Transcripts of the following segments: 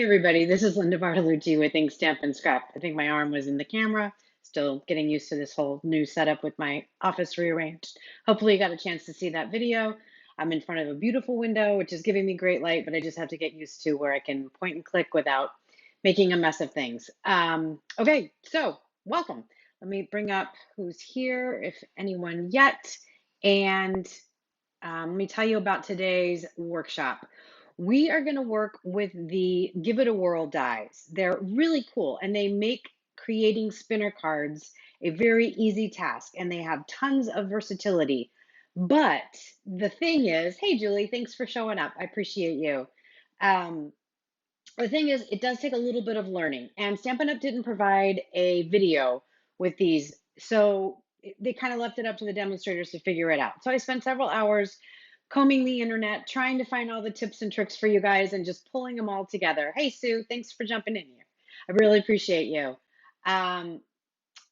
Hey everybody, this is Linda Bartolucci with Ink Stamp and Scrap. I think my arm was in the camera. Still getting used to this whole new setup with my office rearranged. Hopefully you got a chance to see that video. I'm in front of a beautiful window, which is giving me great light, but I just have to get used to where I can point and click without making a mess of things. Okay, so welcome. Let me bring up who's here, if anyone yet. And let me tell you about today's workshop. We are going to work with the Give It a Whirl dies. They're really cool and they make creating spinner cards a very easy task and they have tons of versatility. But the thing is, hey Julie, thanks for showing up. I appreciate you. Um, the thing is, it does take a little bit of learning, and Stampin' Up! Didn't provide a video with these, so they kind of left it up to the demonstrators to figure it out. So I spent several hours combing the internet, trying to find all the tips and tricks for you guys and just pulling them all together. Hey, Sue, thanks for jumping in here. I really appreciate you. Um,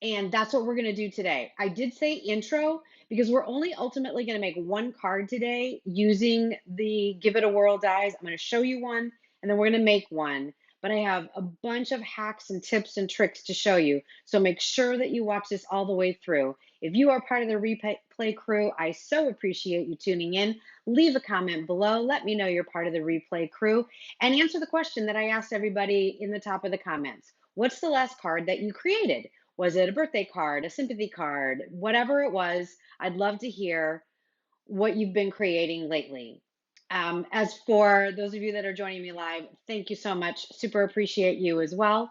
and that's what we're going to do today. I did say intro because we're only ultimately going to make one card today using the Give It a Whirl dies. I'm going to show you one and then we're going to make one. But I have a bunch of hacks and tips and tricks to show you. So make sure that you watch this all the way through. If you are part of the replay crew, I so appreciate you tuning in. Leave a comment below. Let me know you're part of the replay crew and answer the question that I asked everybody in the top of the comments. What's the last card that you created? Was it a birthday card, a sympathy card, whatever it was? I'd love to hear what you've been creating lately. As for those of you that are joining me live, thank you so much. Super appreciate you as well.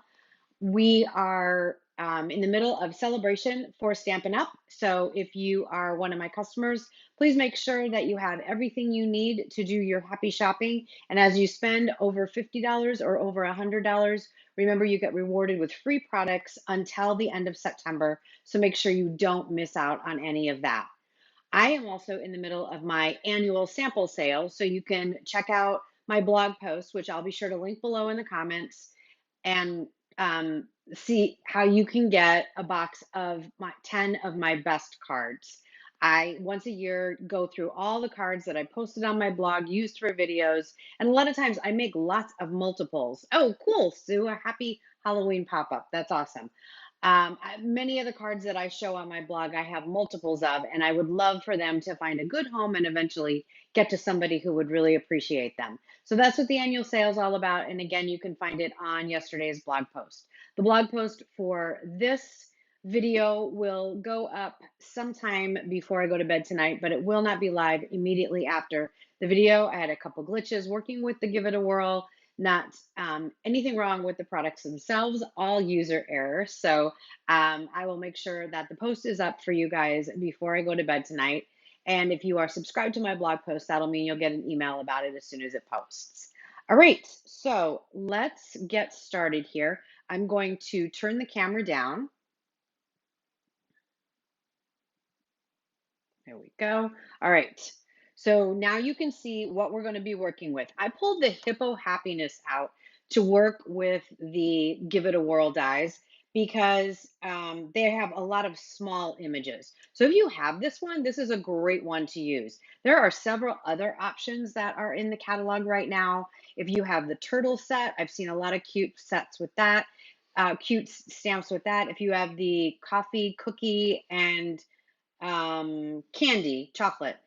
We are in the middle of celebration for Stampin' Up! So if you are one of my customers, please make sure that you have everything you need to do your happy shopping. And as you spend over $50 or over $100, remember you get rewarded with free products until the end of September. So make sure you don't miss out on any of that. I am also in the middle of my annual sample sale. So you can check out my blog post, which I'll be sure to link below in the comments, and see how you can get a box of my 10 of my best cards. I once a year go through all the cards that I posted on my blog, used for videos, and a lot of times I make lots of multiples. Oh, cool, Sue, a happy Halloween pop-up. That's awesome. Many of the cards that I show on my blog, I have multiples of, and I would love for them to find a good home and eventually get to somebody who would really appreciate them. So that's what the annual sale is all about. And again, you can find it on yesterday's blog post. The blog post for this video will go up sometime before I go to bed tonight, but it will not be live immediately after the video. I had a couple glitches working with the Give It a Whirl. Not anything wrong with the products themselves, all user errors. So I will make sure that the post is up for you guys before I go to bed tonight. And if you are subscribed to my blog post, that'll mean you'll get an email about it as soon as it posts. All right, so let's get started here. I'm going to turn the camera down. There we go. All right. So now you can see what we're going to be working with. I pulled the Hippo Happiness out to work with the Give It a Whirl dies because they have a lot of small images. So if you have this one, this is a great one to use. There are several other options that are in the catalog right now. If you have the turtle set, I've seen a lot of cute sets with that, cute stamps with that. If you have the coffee, cookie, and candy, chocolate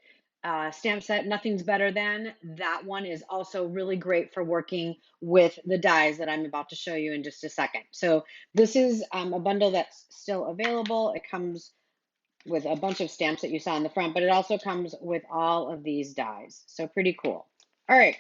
stamp set, nothing's better than. That one is also really great for working with the dies that I'm about to show you in just a second. So this is a bundle that's still available. It comes with a bunch of stamps that you saw in the front, but it also comes with all of these dies. So pretty cool. All right.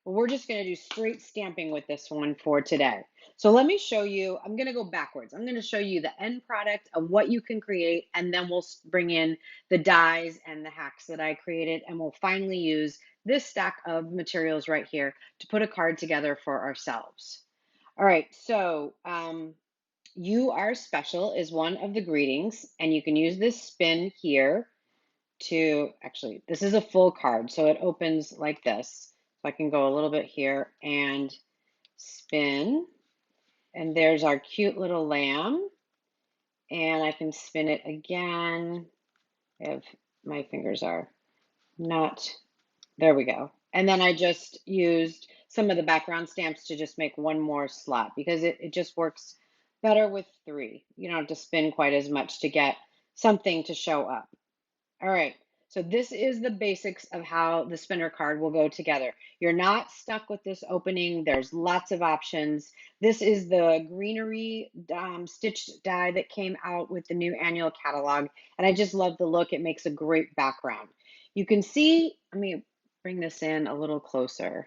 Well, we're just going to do straight stamping with this one for today. So let me show you, I'm going to go backwards. I'm going to show you the end product of what you can create, and then we'll bring in the dies and the hacks that I created, and we'll finally use this stack of materials right here to put a card together for ourselves. All right, so you are special is one of the greetings, and you can use this spin here to, actually, this is a full card, so it opens like this. So I can go a little bit here and spin, and there's our cute little lamb, and I can spin it again if my fingers are not, there we go. And then I just used some of the background stamps to just make one more slot because it just works better with three. You don't have to spin quite as much to get something to show up. All right, so this is the basics of how the spinner card will go together. You're not stuck with this opening. There's lots of options. This is the Greenery Stitched Die that came out with the new annual catalog, and I just love the look. It makes a great background. You can see, let me bring this in a little closer.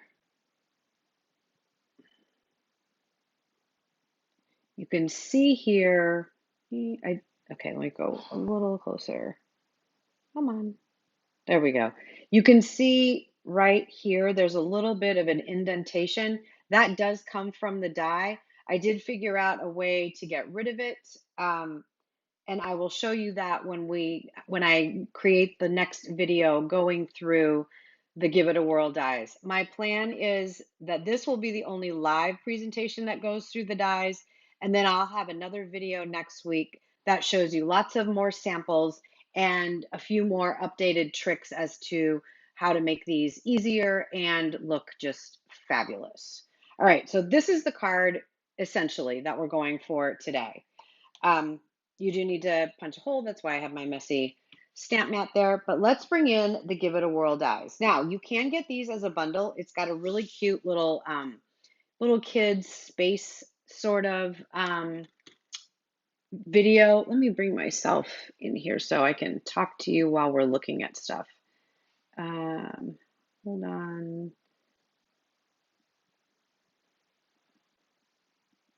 You can see here, okay, let me go a little closer. Come on. There we go. You can see right here, there's a little bit of an indentation. That does come from the die. I did figure out a way to get rid of it. And I will show you that when I create the next video going through the Give It a Whirl dies. My plan is that this will be the only live presentation that goes through the dies, and then I'll have another video next week that shows you lots of more samples and a few more updated tricks as to how to make these easier and look just fabulous. All right, so this is the card essentially that we're going for today. You do need to punch a hole. That's why I have my messy stamp mat there. But let's bring in the Give It a Whirl dies. Now, you can get these as a bundle. It's got a really cute little kids space sort of video. Let me bring myself in here so I can talk to you while we're looking at stuff. Hold on.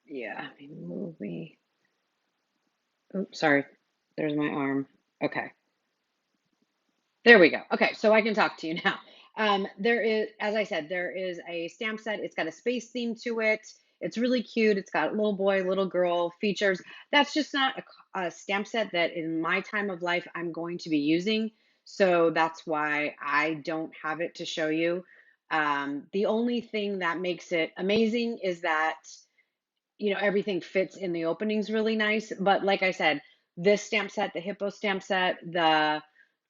Yeah, move me. Oops, sorry. There's my arm. Okay. There we go. Okay, so I can talk to you now. There is, as I said, there is a stamp set. It's got a space theme to it. It's really cute. It's got little boy, little girl features. That's just not a stamp set that in my time of life I'm going to be using. So that's why I don't have it to show you. The only thing that makes it amazing is that everything fits in the openings really nice. But like I said, this stamp set, the hippo stamp set, the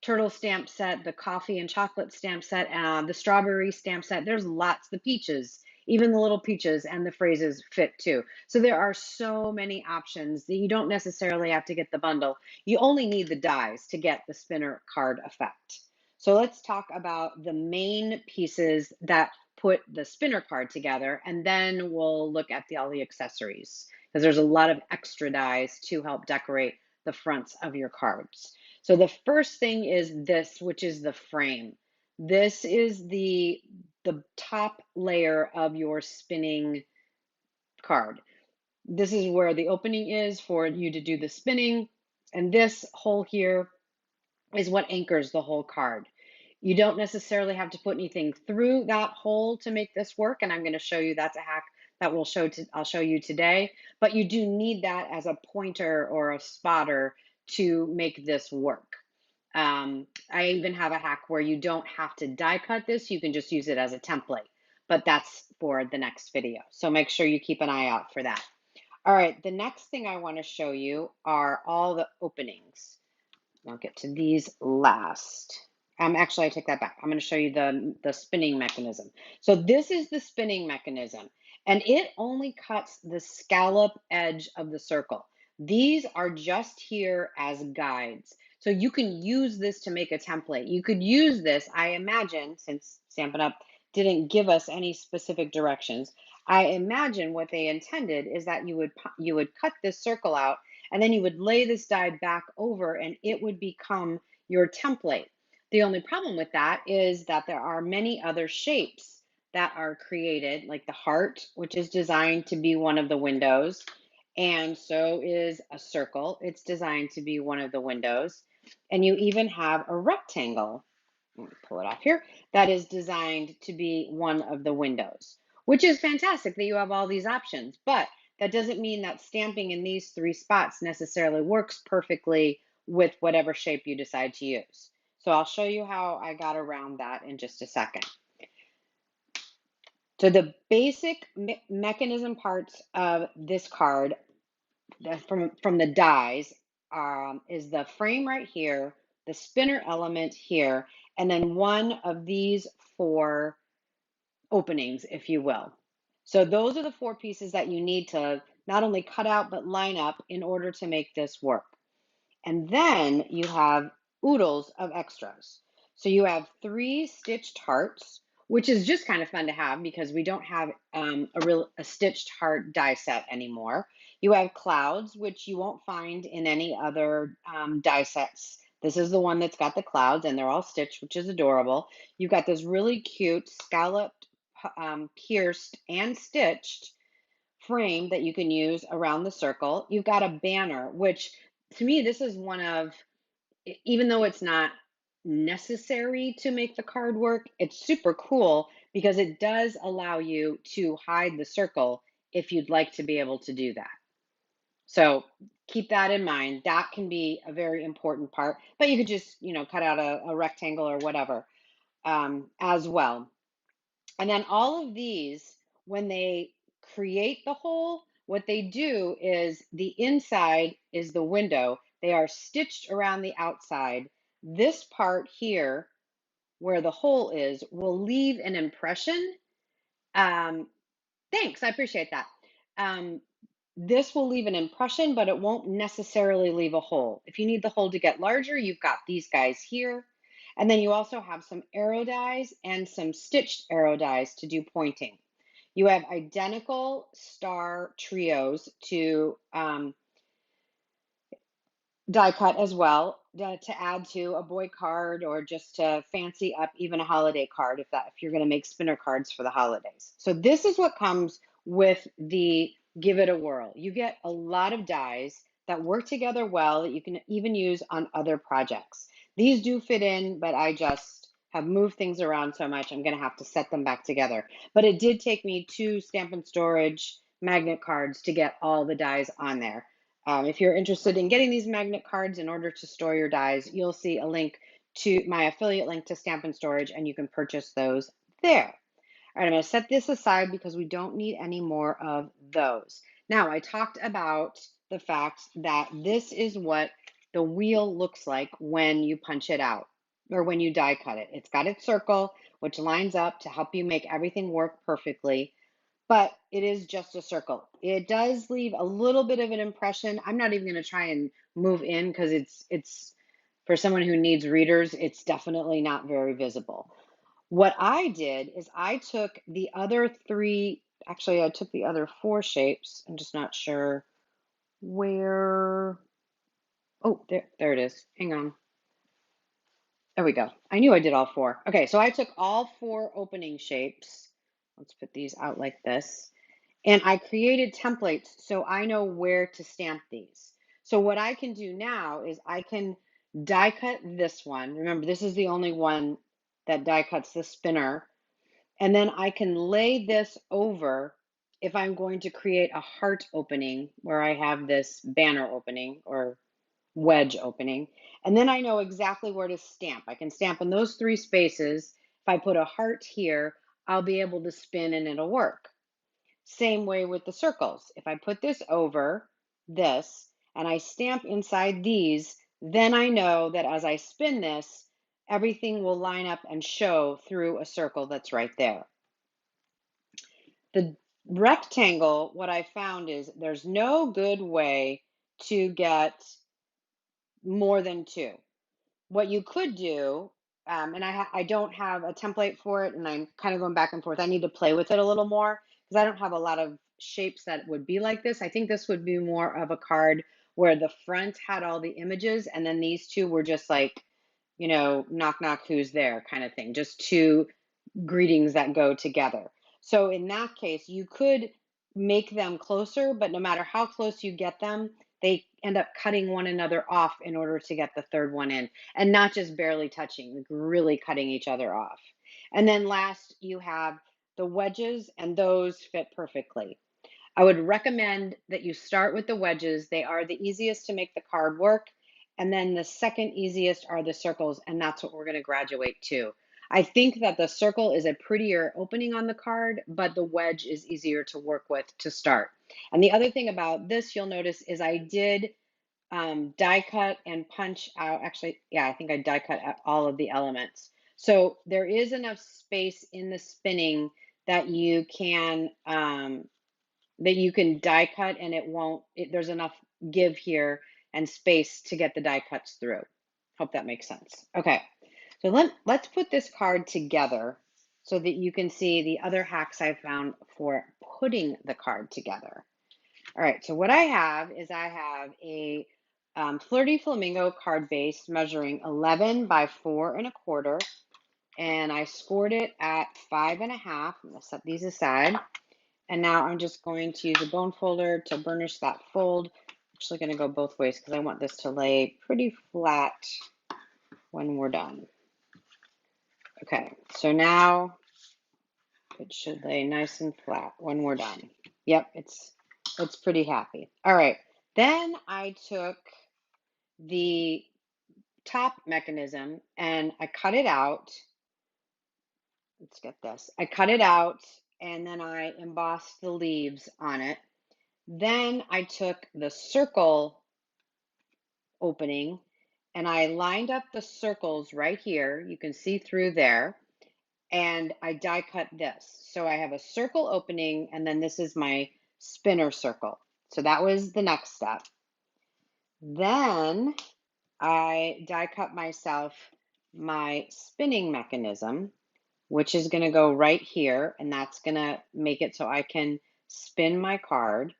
turtle stamp set, the coffee and chocolate stamp set, the strawberry stamp set, there's lots, the peaches, even the little peaches and the phrases fit too. So there are so many options that you don't necessarily have to get the bundle. You only need the dies to get the spinner card effect. So let's talk about the main pieces that put the spinner card together, and then we'll look at all the accessories because there's a lot of extra dies to help decorate the fronts of your cards. So the first thing is this, which is the frame. This is the top layer of your spinning card. This is where the opening is for you to do the spinning, and this hole here is what anchors the whole card. You don't necessarily have to put anything through that hole to make this work, and I'm going to show you that's a hack that I'll show you today. But you do need that as a pointer or a spotter to make this work. I even have a hack where you don't have to die cut this. You can just use it as a template, but that's for the next video. So make sure you keep an eye out for that. All right, the next thing I want to show you are all the openings. I'll get to these last. Actually, I take that back. I'm going to show you the spinning mechanism. So this is the spinning mechanism, and it only cuts the scallop edge of the circle. These are just here as guides. So you can use this to make a template. You could use this, I imagine, since Stampin' Up! Didn't give us any specific directions, I imagine what they intended is that you would cut this circle out, and then you would lay this die back over and it would become your template. The only problem with that is that there are many other shapes that are created, like the heart, which is designed to be one of the windows, and so is a circle. It's designed to be one of the windows. And you even have a rectangle, let me pull it off here, that is designed to be one of the windows, which is fantastic that you have all these options. But that doesn't mean that stamping in these three spots necessarily works perfectly with whatever shape you decide to use. So I'll show you how I got around that in just a second. So the basic mechanism parts of this card from the dies is the frame right here, the spinner element here, and then one of these four openings, if you will. So those are the 4 pieces that you need to not only cut out, but line up in order to make this work. And then you have oodles of extras. So you have 3 stitched hearts, which is just kind of fun to have because we don't have a stitched heart die set anymore. You have clouds, which you won't find in any other die sets. This is the one that's got the clouds and they're all stitched, which is adorable. You've got this really cute scalloped, pierced, and stitched frame that you can use around the circle. You've got a banner, which to me, this is one of, even though it's not necessary to make the card work, it's super cool because it does allow you to hide the circle if you'd like to be able to do that. So keep that in mind. That can be a very important part, but you could just, cut out a rectangle or whatever as well. And then all of these, when they create the hole, what they do is the inside is the window. They are stitched around the outside. This part here, where the hole is, will leave an impression. Um, Thanks, I appreciate that. Um, this will leave an impression, but it won't necessarily leave a hole. If you need the hole to get larger, you've got these guys here. And then you also have some arrow dies and some stitched arrow dies to do pointing. You have identical star trios to die cut as well to add to a boy card or just to fancy up even a holiday card if you're going to make spinner cards for the holidays. So this is what comes with the Give It a Whirl. You get a lot of dies that work together well that you can even use on other projects. These do fit in, but I just have moved things around so much I'm going to have to set them back together. But it did take me 2 Stampin' Storage magnet cards to get all the dies on there. If you're interested in getting these magnet cards in order to store your dies, you'll see a link to my affiliate link to Stampin' Storage, and you can purchase those there. All right, I'm going to set this aside because we don't need any more of those. Now, I talked about the fact that this is what the wheel looks like when you punch it out or when you die cut it. It's got its circle, which lines up to help you make everything work perfectly, but it is just a circle. It does leave a little bit of an impression. I'm not even going to try and move in because it's for someone who needs readers, it's definitely not very visible. What I did is I took the other 3, actually I took the other 4 shapes. I'm just not sure where. Oh, there it is. Hang on. There we go. I knew I did all 4. Okay, so I took all 4 opening shapes. Let's put these out like this. And I created templates so I know where to stamp these. So what I can do now is I can die cut this one. Remember, this is the only one that die cuts the spinner. And then I can lay this over if I'm going to create a heart opening where I have this banner opening or wedge opening. And then I know exactly where to stamp. I can stamp in those 3 spaces. If I put a heart here, I'll be able to spin and it'll work. Same way with the circles. If I put this over this and I stamp inside these, then I know that as I spin this, everything will line up and show through a circle that's right there. The rectangle, what I found is there's no good way to get more than 2. What you could do, and I don't have a template for it, and I'm kind of going back and forth. I need to play with it a little more because I don't have a lot of shapes that would be like this. I think this would be more of a card where the front had all the images, and then these 2 were just like, knock, knock, who's there kind of thing. Just 2 greetings that go together. So in that case, you could make them closer, but no matter how close you get them, they end up cutting one another off in order to get the third one in, and not just barely touching, like really cutting each other off. And then last, you have the wedges, and those fit perfectly. I would recommend that you start with the wedges. They are the easiest to make the card work. And then the second easiest are the circles, and that's what we're going to graduate to. I think that the circle is a prettier opening on the card, but the wedge is easier to work with to start. And the other thing about this you'll notice is I did die cut and punch out. Actually, yeah, I think I die cut all of the elements. So there is enough space in the spinning that you can die cut and there's enough give here and space to get the die cuts through. Hope that makes sense. Okay, so let's put this card together so that you can see the other hacks I found for putting the card together. All right, so what I have is a Flirty Flamingo card base measuring 11 by 4 1/4, and I scored it at 5 1/2. I'm gonna set these aside. And now I'm just going to use a bone folder to burnish that fold. I'm actually going to go both ways because I want this to lay pretty flat when we're done. Okay, so now it should lay nice and flat when we're done. Yep, it's pretty happy. All right, then I took the top mechanism and I cut it out. Let's get this. I cut it out and then I embossed the leaves on it. Then I took the circle opening and I lined up the circles right here. You can see through there. And I die cut this. So I have a circle opening and then this is my spinner circle. So that was the next step. Then I die cut myself my spinning mechanism, which is going to go right here, and that's going to make it so I can spin my card.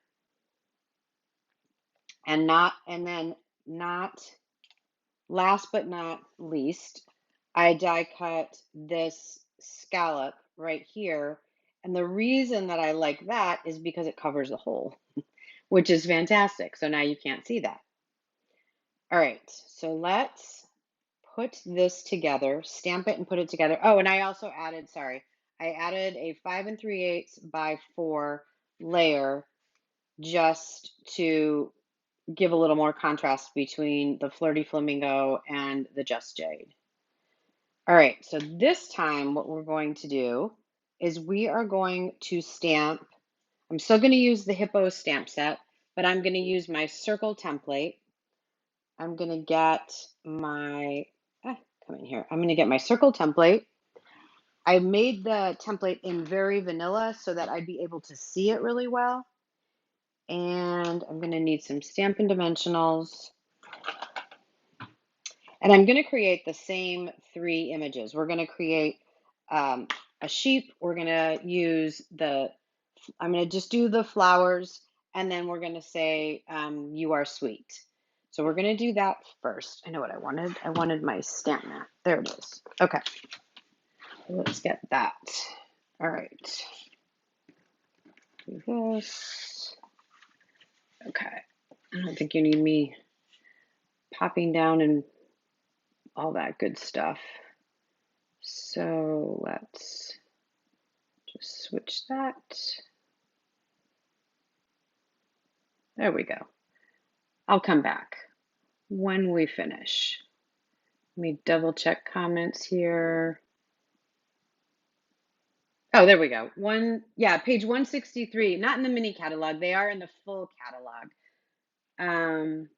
And then not last but not least, I die cut this scallop right here. And the reason that I like that is because it covers the hole, which is fantastic. So now you can't see that. All right, so let's put this together, stamp it and put it together. Oh, and I also added, sorry, I added a 5 3/8 by 4 layer just to give a little more contrast between the Flirty Flamingo and the Just Jade. All right, so this time what we're going to do is we are going to stamp. I'm still going to use the Hippo stamp set, but I'm going to use my circle template. I'm going to get my, come in here. I'm going to get my circle template. I made the template in very vanilla so that I'd be able to see it really well. And I'm going to need some Stampin' Dimensionals. And I'm going to create the same 3 images. We're going to create a sheep. We're going to use I'm going to just do the flowers, and then we're going to say, you are sweet. So we're going to do that first. I know what I wanted. I wanted my stamp mat. There it is. Okay. Let's get that. All right. Do this. Okay. I don't think you need me popping down and all that good stuff. So let's just switch that. There we go. I'll come back when we finish. Let me double check comments here. Oh, there we go. Page 163, not in the mini catalog. They are in the full catalog. And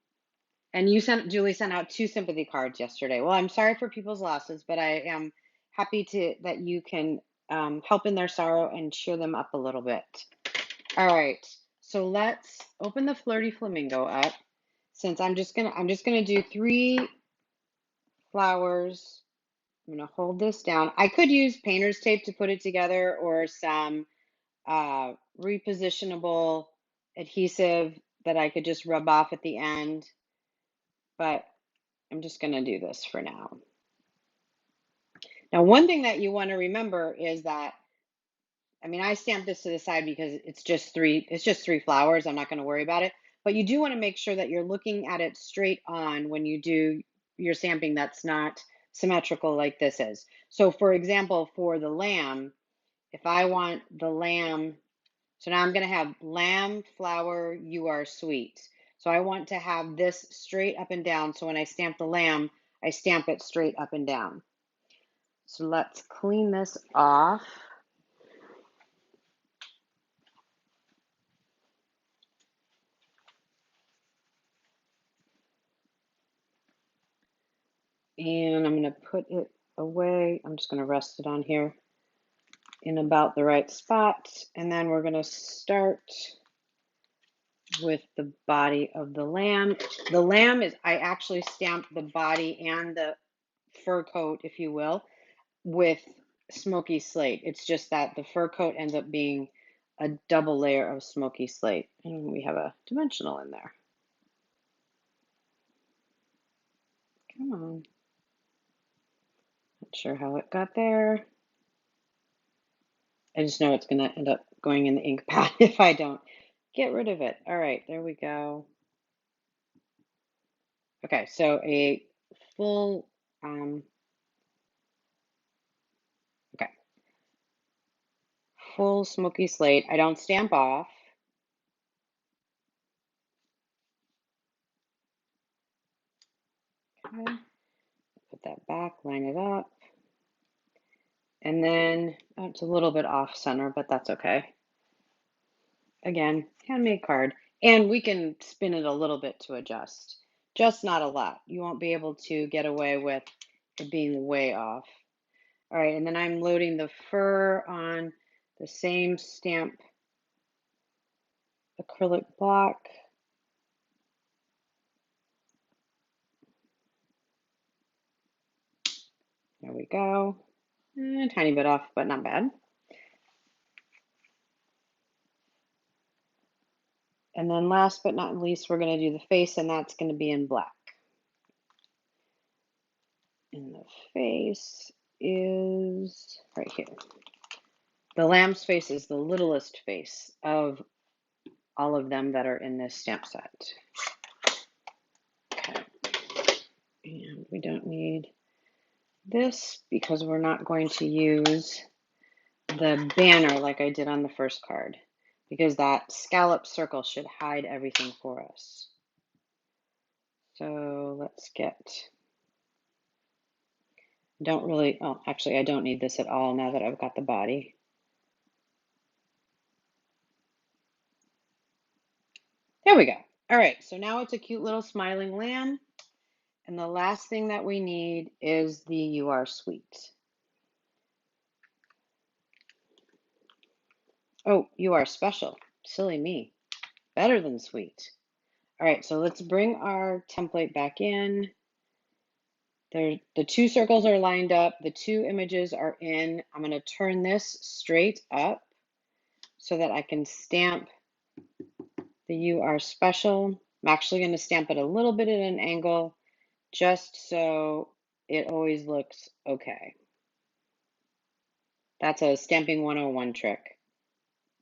Julie sent out 2 sympathy cards yesterday. Well, I'm sorry for people's losses, but I am happy that you can help in their sorrow and cheer them up a little bit. All right, so let's open the Flirty Flamingo up. Since I'm just gonna do 3 flowers. I'm gonna hold this down. I could use painter's tape to put it together or some repositionable adhesive that I could just rub off at the end, but I'm just gonna do this for now. Now, one thing that you want to remember is that, I mean, I stamped this to the side because it's just 3 flowers. I'm not going to worry about it. But you do want to make sure that you're looking at it straight on when you do your stamping that's not symmetrical like this is. So for example, for the lamb, if I want the lamb, so now I'm going to have lamb, flower, you are sweet. So I want to have this straight up and down. So when I stamp the lamb, I stamp it straight up and down. So let's clean this off. And I'm going to put it away. I'm just going to rest it on here. in about the right spot. And then we're going to start with the body of the lamb. The lamb is, I actually stamped the body and the fur coat, if you will, with smoky slate. It's just that the fur coat ends up being a double layer of smoky slate. And we have a dimensional in there. Come on. Not sure how it got there. I just know it's going to end up going in the ink pad if I don't get rid of it. All right, there we go. Okay, so a full, okay, full smoky slate. I don't stamp off. Okay, put that back, line it up. And then it's a little bit off center, but that's okay. Again, handmade card. And we can spin it a little bit to adjust, just not a lot. You won't be able to get away with it being way off. All right, and then I'm loading the fur on the same stamp acrylic block. There we go. A tiny bit off, but not bad. And then last but not least, we're going to do the face, and that's going to be in black. And the face is right here. The lamb's face is the littlest face of all of them that are in this stamp set. Okay. And we don't need this because we're not going to use the banner like I did on the first card, because that scallop circle should hide everything for us. So let's get, don't really, oh, actually I don't need this at all now that I've got the body. There we go. All right, so now it's a cute little smiling lamb. And the last thing that we need is the "You Are Sweet." Oh, you are special. Silly me. Better than sweet. All right, so let's bring our template back in. There, the two circles are lined up. The two images are in. I'm going to turn this straight up so that I can stamp the "You Are Special." I'm actually going to stamp it a little bit at an angle just so it always looks okay. That's a Stamping 101 trick.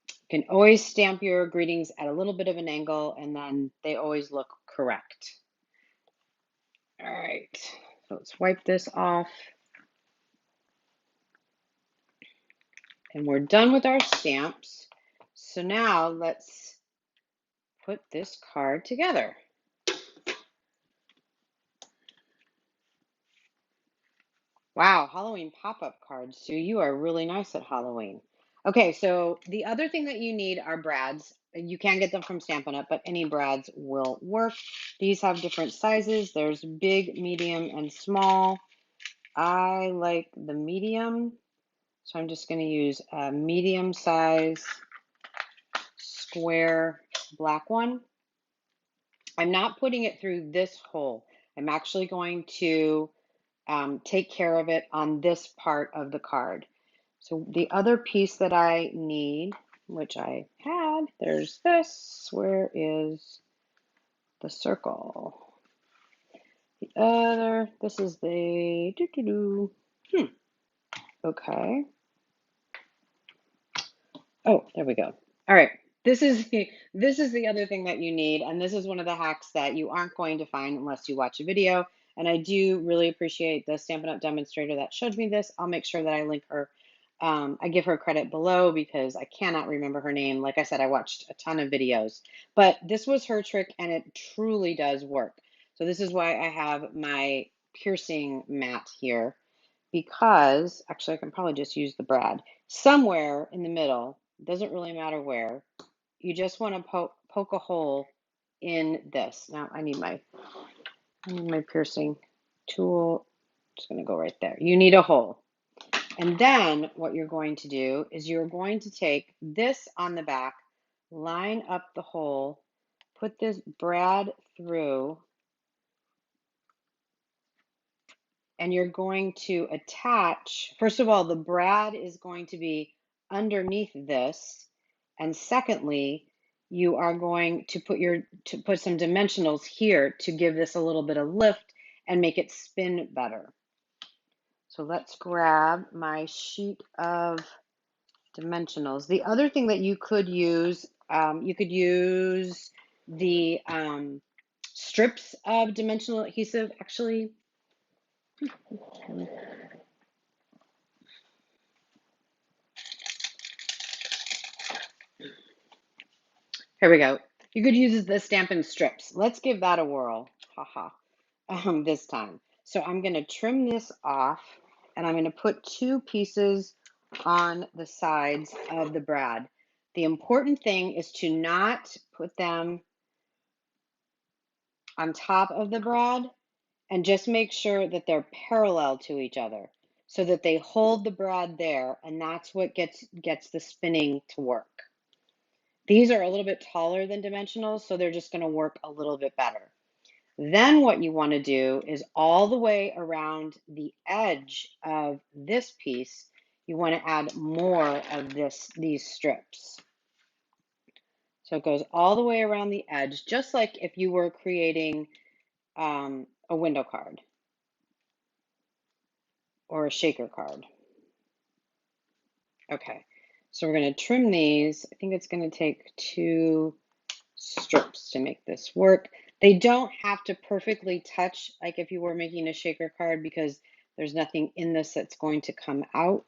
You can always stamp your greetings at a little bit of an angle, and then they always look correct. All right, so let's wipe this off. And we're done with our stamps. So now let's put this card together. Wow, Halloween pop-up cards, Sue. You are really nice at Halloween. Okay, so the other thing that you need are brads. You can get them from Stampin' Up, but any brads will work. These have different sizes. There's big, medium, and small. I like the medium, so I'm just going to use a medium size square black one. I'm not putting it through this hole. I'm actually going to take care of it on this part of the card. So the other piece that I need, which I had, there's this. Where is the circle? The other, this is the okay. Oh, there we go. All right. This is the other thing that you need, and this is one of the hacks that you aren't going to find unless you watch a video. And I do really appreciate the Stampin' Up! Demonstrator that showed me this. I'll make sure that I link her. I give her credit below because I cannot remember her name. Like I said, I watched a ton of videos, but this was her trick, and it truly does work. So this is why I have my piercing mat here, because actually I can probably just use the brad somewhere in the middle. Doesn't really matter where. You just want to poke a hole in this. Now I need my piercing tool. Just going to go right there. You need a hole. And then what you're going to do is you're going to take this on the back, line up the hole, put this brad through, and you're going to attach, first of all, the brad is going to be underneath this. And secondly, you are going to put some dimensionals here to give this a little bit of lift and make it spin better. So let's grab my sheet of dimensionals. The other thing that you could use the strips of dimensional adhesive. Actually, here we go. You could use the Stampin' strips. Let's give that a whirl. Haha. This time. So I'm going to trim this off, and I'm going to put 2 pieces on the sides of the brad. The important thing is to not put them on top of the brad, and just make sure that they're parallel to each other so that they hold the brad there, and that's what gets the spinning to work. These are a little bit taller than dimensionals, so they're just going to work a little bit better. Then what you want to do is all the way around the edge of this piece, you want to add more of these strips. So it goes all the way around the edge, just like if you were creating a window card or a shaker card. Okay, so we're going to trim these. I think it's going to take 2 strips to make this work. They don't have to perfectly touch like if you were making a shaker card, because there's nothing in this that's going to come out.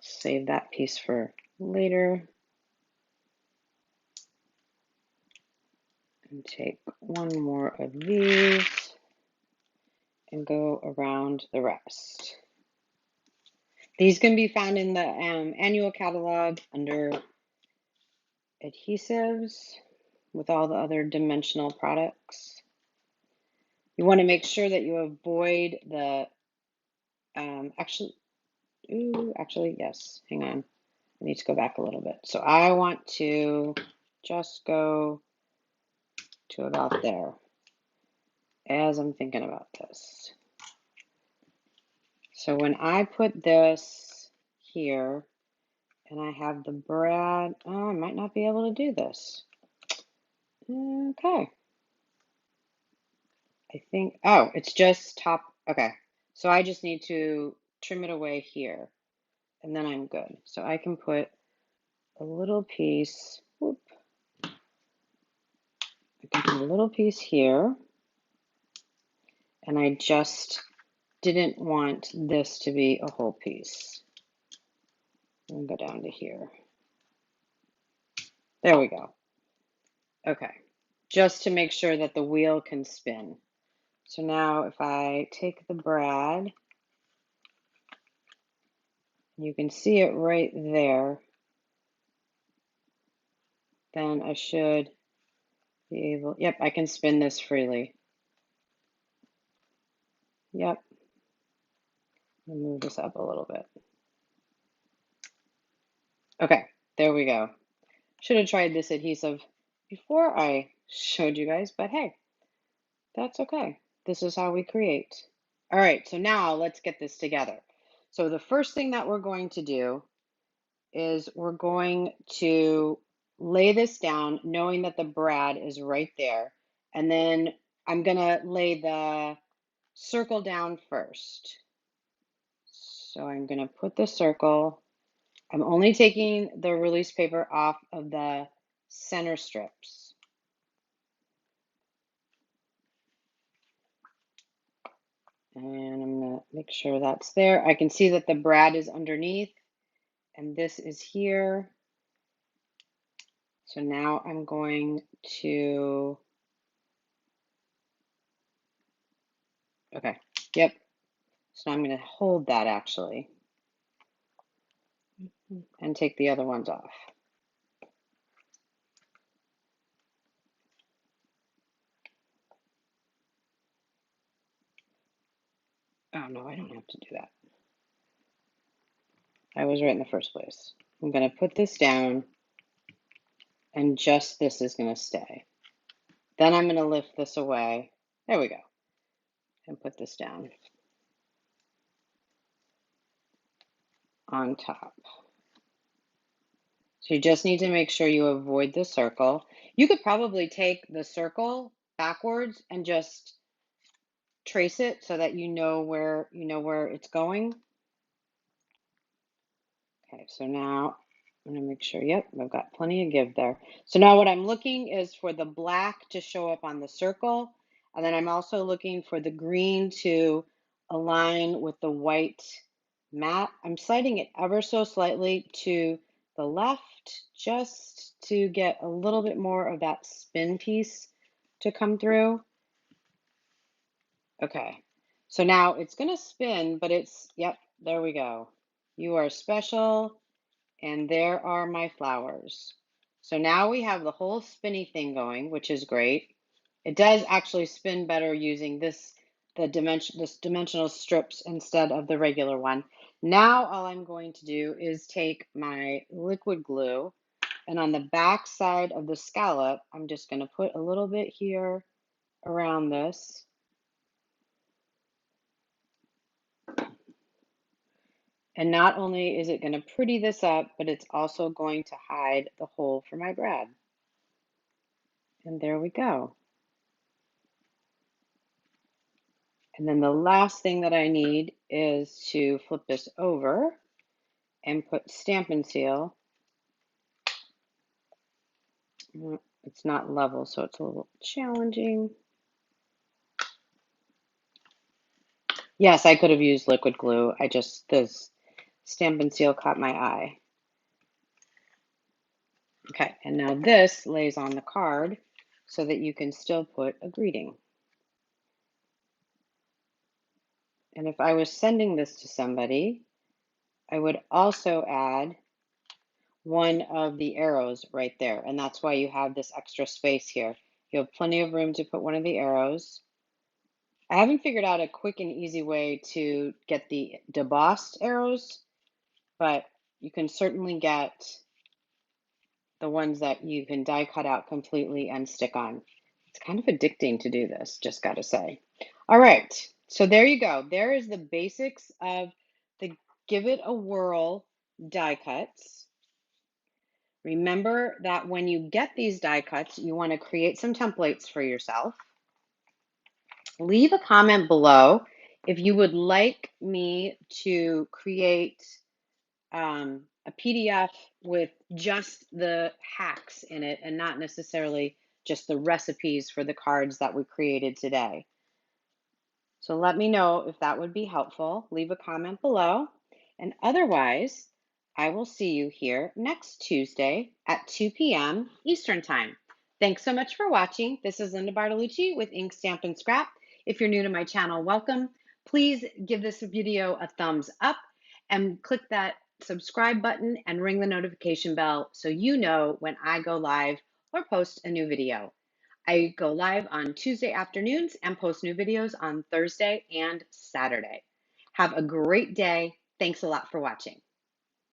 Save that piece for later. And take one more of these and go around the rest. These can be found in the annual catalog under adhesives with all the other dimensional products. You want to make sure that you avoid the, actually, yes, hang on. I need to go back a little bit. So I want to just go to about there as I'm thinking about this. So when I put this here and I have the brad, oh, I might not be able to do this. Okay. I think, oh, it's just top. Okay. So I just need to trim it away here and then I'm good. So I can put a little piece, whoop, I can put a little piece here, and I just didn't want this to be a whole piece. I'm gonna go down to here. There we go. Okay, just to make sure that the wheel can spin. So now if I take the brad, you can see it right there, then I should be able, yep, I can spin this freely. Yep. I'll move this up a little bit. Okay, there we go. Should have tried this adhesive before I showed you guys, but hey, that's okay. This is how we create. All right, so now let's get this together. So the first thing that we're going to do is we're going to lay this down knowing that the brad is right there. And then I'm gonna lay the circle down first. So I'm gonna put the circle. I'm only taking the release paper off of the center strips. And I'm gonna make sure that's there. I can see that the brad is underneath and this is here. So now I'm going to, okay, yep. So now I'm going to hold that actually and take the other ones off. Oh no, I don't have to do that. I was right in the first place. I'm going to put this down and just this is going to stay. Then I'm going to lift this away. There we go. And put this down on top. So you just need to make sure you avoid the circle. You could probably take the circle backwards and just trace it so that you know where it's going. Okay, so now I'm gonna make sure, yep, I've got plenty of give there. So now what I'm looking is for the black to show up on the circle, and then I'm also looking for the green to align with the white mat. I'm sliding it ever so slightly to the left just to get a little bit more of that spin piece to come through. Okay, so now it's gonna spin, but yep, there we go. You are special. And there are my flowers. So now we have the whole spinny thing going, which is great. It does actually spin better using this dimensional strips instead of the regular one. Now all I'm going to do is take my liquid glue, and on the back side of the scallop, I'm just going to put a little bit here around this. And not only is it going to pretty this up, but it's also going to hide the hole for my brad. And there we go. And then the last thing that I need is to flip this over and put Stampin' Seal. It's not level, so it's a little challenging. Yes, I could have used liquid glue. This Stampin' Seal caught my eye. Okay, and now this lays on the card so that you can still put a greeting. And if I was sending this to somebody, I would also add one of the arrows right there. And that's why you have this extra space here. You have plenty of room to put one of the arrows. I haven't figured out a quick and easy way to get the debossed arrows, but you can certainly get the ones that you can die cut out completely and stick on. It's kind of addicting to do this, just gotta say. All right, so there you go. There is the basics of the Give It a Whirl die cuts. Remember that when you get these die cuts, you want to create some templates for yourself. Leave a comment below if you would like me to create a PDF with just the hacks in it and not necessarily just the recipes for the cards that we created today. So let me know if that would be helpful. Leave a comment below. And otherwise, I will see you here next Tuesday at 2 p.m. Eastern Time. Thanks so much for watching. This is Linda Bartolucci with Ink Stamp and Scrap. If you're new to my channel, welcome. Please give this video a thumbs up and click that subscribe button and ring the notification bell so you know when I go live or post a new video. I go live on Tuesday afternoons and post new videos on Thursday and Saturday. Have a great day. Thanks a lot for watching.